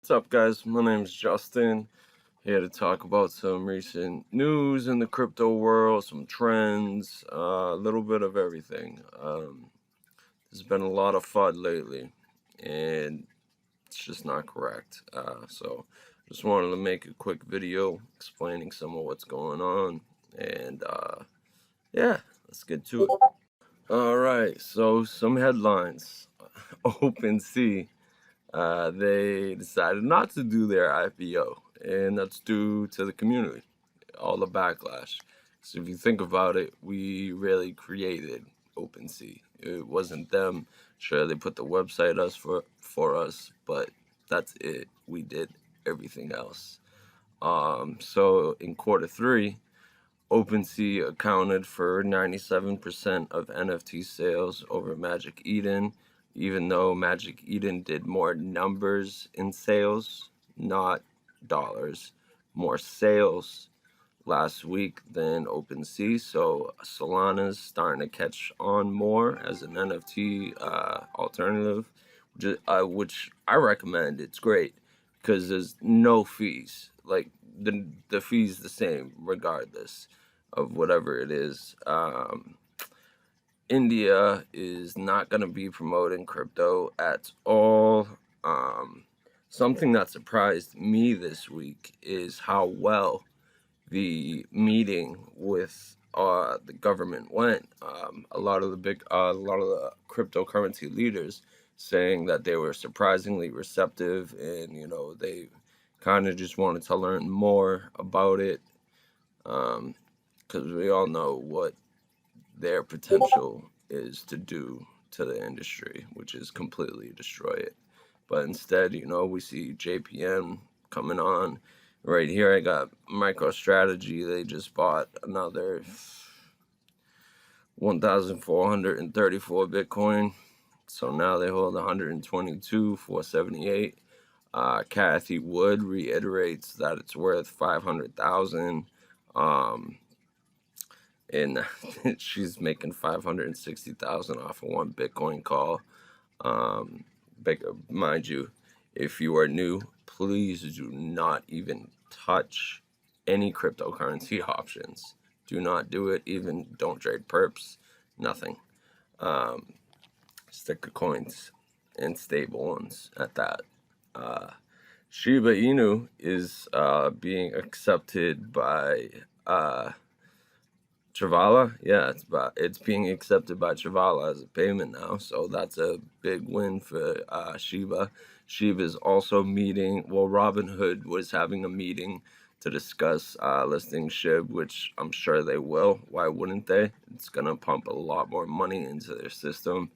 What's up, guys? My name is Justin, here to talk about some recent news in the crypto world, some trends, a little bit of everything. There's been a lot of FUD lately, and it's just not correct. So just wanted to make a quick video explaining some of what's going on, and yeah, let's get to it. All right, so some headlines. OpenSea. They decided not to do their IPO, and that's due to the community, all the backlash. So if you think about it, we really created OpenSea. It wasn't them. Sure, they put the website for us, but that's it. We did everything else. So in Q3, OpenSea accounted for 97% of NFT sales over Magic Eden, even though Magic Eden did more numbers in sales, not dollars, more sales last week than OpenSea. So Solana's starting to catch on more as an NFT alternative, which I recommend. It's great because there's no fees. Like the fee's the same regardless of whatever it is. India is not going to be promoting crypto at all. Something that surprised me this week is how well the meeting with the government went. A lot of the cryptocurrency leaders saying that they were surprisingly receptive, and they kind of just wanted to learn more about it, because we all know what their potential is to do to the industry, which is completely destroy it. But instead, we see JPM coming on. Right here, I got MicroStrategy. They just bought another 1,434 Bitcoin. So now they hold 122,478. Cathie Wood reiterates that it's worth 500,000. And she's making 560,000 off of one Bitcoin call. Mind you, if you are new, please do not even touch any cryptocurrency options. Do not do it. Even don't trade perps. Nothing. Stick to coins and stable ones at that. Shiba Inu is being accepted by Travala. Yeah, it's being accepted by Travala as a payment now, so that's a big win for SHIBA. SHIBA is also meeting. Well, Robinhood was having a meeting to discuss listing SHIB, which I'm sure they will. Why wouldn't they? It's gonna pump a lot more money into their system.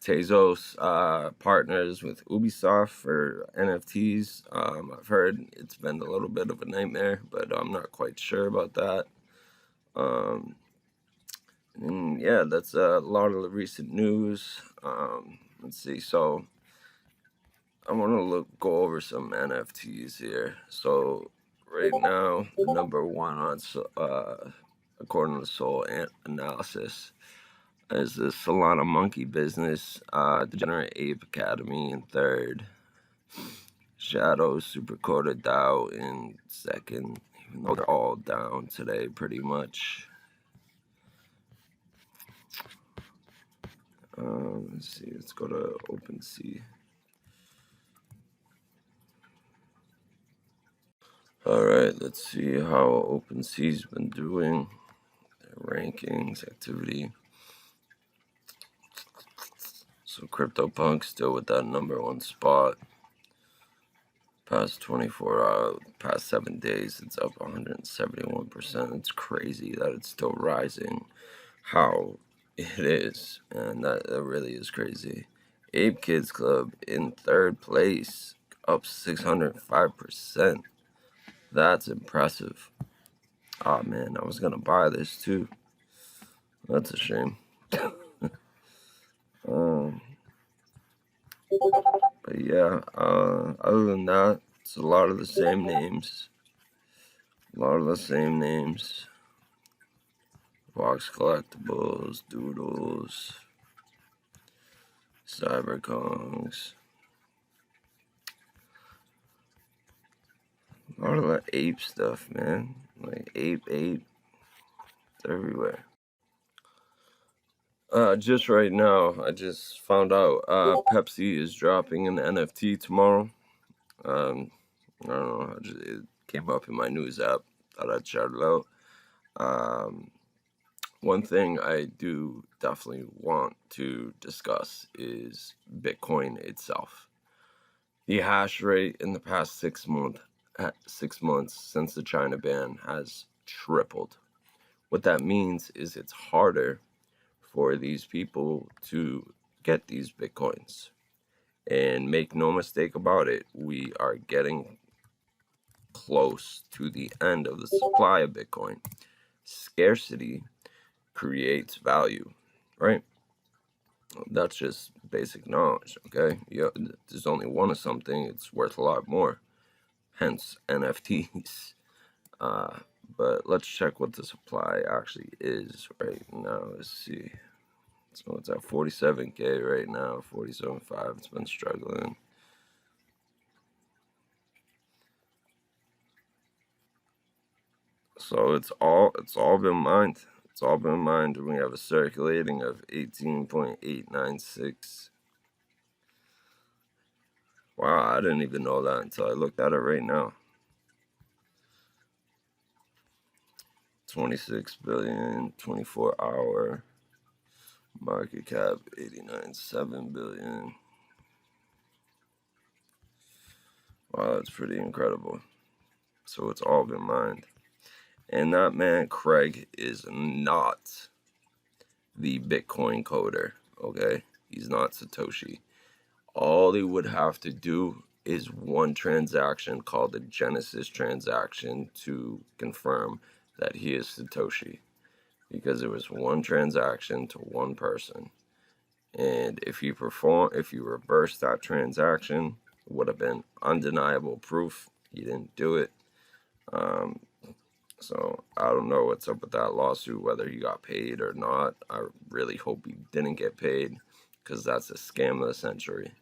Tezos partners with Ubisoft for NFTs. I've heard it's been a little bit of a nightmare, but I'm not quite sure about that. And yeah, that's a lot of the recent news. Let's see. So I want to go over some NFTs here. So right now, the number one on according to Soul Analysis is the Solana Monkey Business, Degenerate Ape Academy in third, Shadow Supercoda DAO in second, even though they're all down today pretty much. Let's see, let's go to OpenSea. Alright, let's see how OpenSea's been doing, their rankings, activity. So CryptoPunk still with that number one spot. Past 24 hours, past 7 days, it's up 171%. It's crazy that it's still rising. How it is, and that really is crazy. Ape Kids Club in third place, up 605%. That's impressive. Oh man, I was gonna buy this too. That's a shame. But yeah, other than that, it's a lot of the same names. Vox Collectibles, Doodles, Cyberkongs. All of that ape stuff, man. Like ape, it's everywhere. Just right now, I just found out Pepsi is dropping an NFT tomorrow. I don't know, it came up in my news app. Thought I'd shout it out. One thing I do definitely want to discuss is Bitcoin itself. The hash rate in the past 6 months since the China ban has tripled. What that means is it's harder for these people to get these Bitcoins. And make no mistake about it, we are getting close to the end of the supply of Bitcoin. Scarcity creates value, right? That's just basic knowledge, okay? There's only one of something, it's worth a lot more. Hence NFTs. But let's check what the supply actually is right now. Let's see. So it's at 47K right now, 47.5. It's been struggling. So it's all been mined. It's all been mined. We have a circulating of 18.896. Wow, I didn't even know that until I looked at it right now. 26 billion, 24-hour market cap, 89.7 billion. Wow, that's pretty incredible. So it's all been mined. And that man, Craig, is not the Bitcoin coder, okay? He's not Satoshi. All he would have to do is one transaction called the Genesis transaction to confirm that he is Satoshi, because it was one transaction to one person. And if you reverse that transaction, it would have been undeniable proof he didn't do it. So I don't know what's up with that lawsuit, whether he got paid or not. I really hope he didn't get paid, because that's a scam of the century.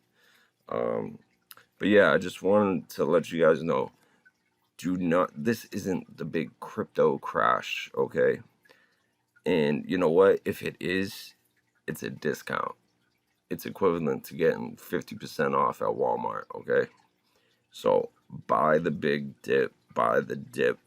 But yeah, I just wanted to let you guys know, this isn't the big crypto crash, okay? And you know what? If it is, it's a discount. It's equivalent to getting 50% off at Walmart, okay? So buy the big dip, buy the dip,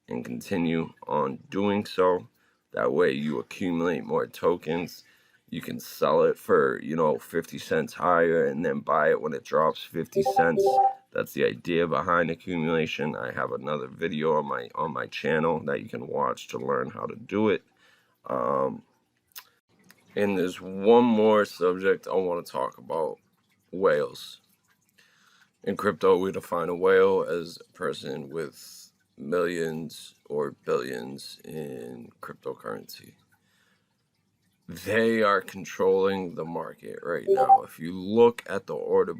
and continue on doing so. That way you accumulate more tokens. You can sell it for, 50 cents higher and then buy it when it drops 50 cents. That's the idea behind accumulation. I have another video on my channel that you can watch to learn how to do it. And there's one more subject I want to talk about: whales. In crypto, we define a whale as a person with millions or billions in cryptocurrency. They are controlling the market right now. If you look at the order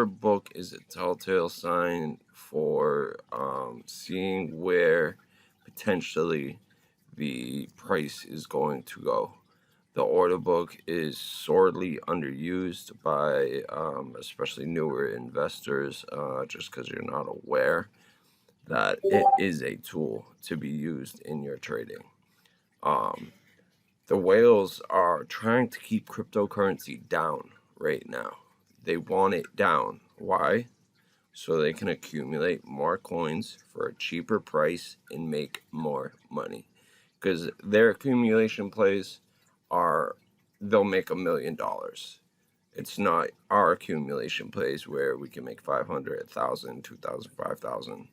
book is a telltale sign for seeing where potentially the price is going to go. The order book is sorely underused by especially newer investors, just because you're not aware that it is a tool to be used in your trading. The whales are trying to keep cryptocurrency down right now. They want it down. Why? So they can accumulate more coins for a cheaper price and make more money. Because their accumulation plays they'll make $1 million. It's not our accumulation plays where we can make 500, 1,000, 2,000, 5,000.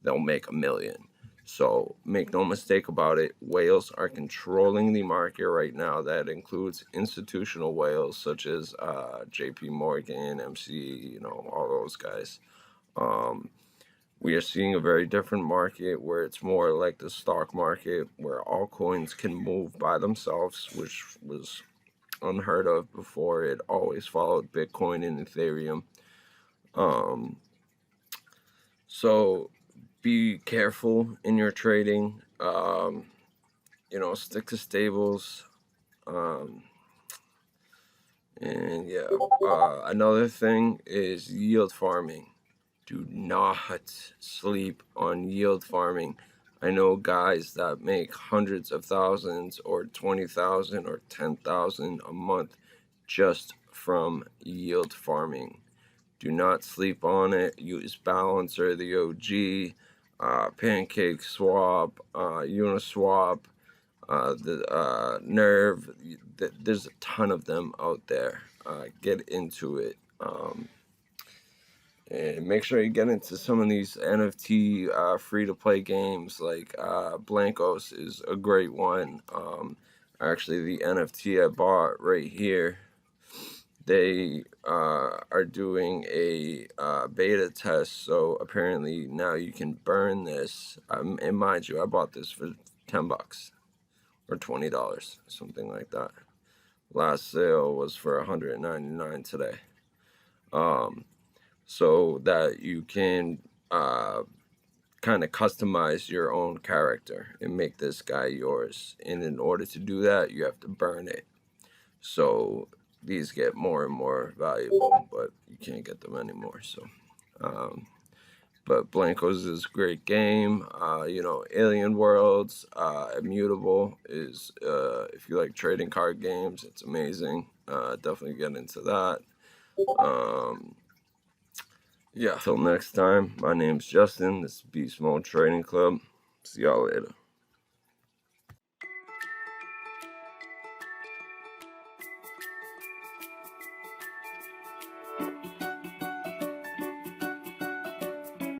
They'll make $1 million. So make no mistake about it, whales are controlling the market right now. That includes institutional whales such as JP Morgan, MC, all those guys. We are seeing a very different market where it's more like the stock market, where all coins can move by themselves, which was unheard of before. It always followed Bitcoin and Ethereum. So be careful in your trading. Stick to stables. And yeah, another thing is yield farming. Do not sleep on yield farming. I know guys that make hundreds of thousands or 20,000 or 10,000 a month just from yield farming. Do not sleep on it. Use Balancer, the OG, Pancake Swap, Uniswap, the Nerve. There's a ton of them out there. Get into it. And make sure you get into some of these NFT free-to-play games. Like Blankos is a great one. Actually, the NFT I bought right here, they are doing a beta test. So apparently now you can burn this. And mind you, I bought this for $10 or $20, something like that. Last sale was for $199 today. So that you can kind of customize your own character and make this guy yours. And in order to do that, you have to burn it. So these get more and more valuable, but you can't get them anymore. So, but Blankos is a great game. You know, Alien Worlds, Immutable is, if you like trading card games, it's amazing. Definitely get into that. Yeah, till next time, my name's Justin. This is Beast Mode Trading Club. See y'all later.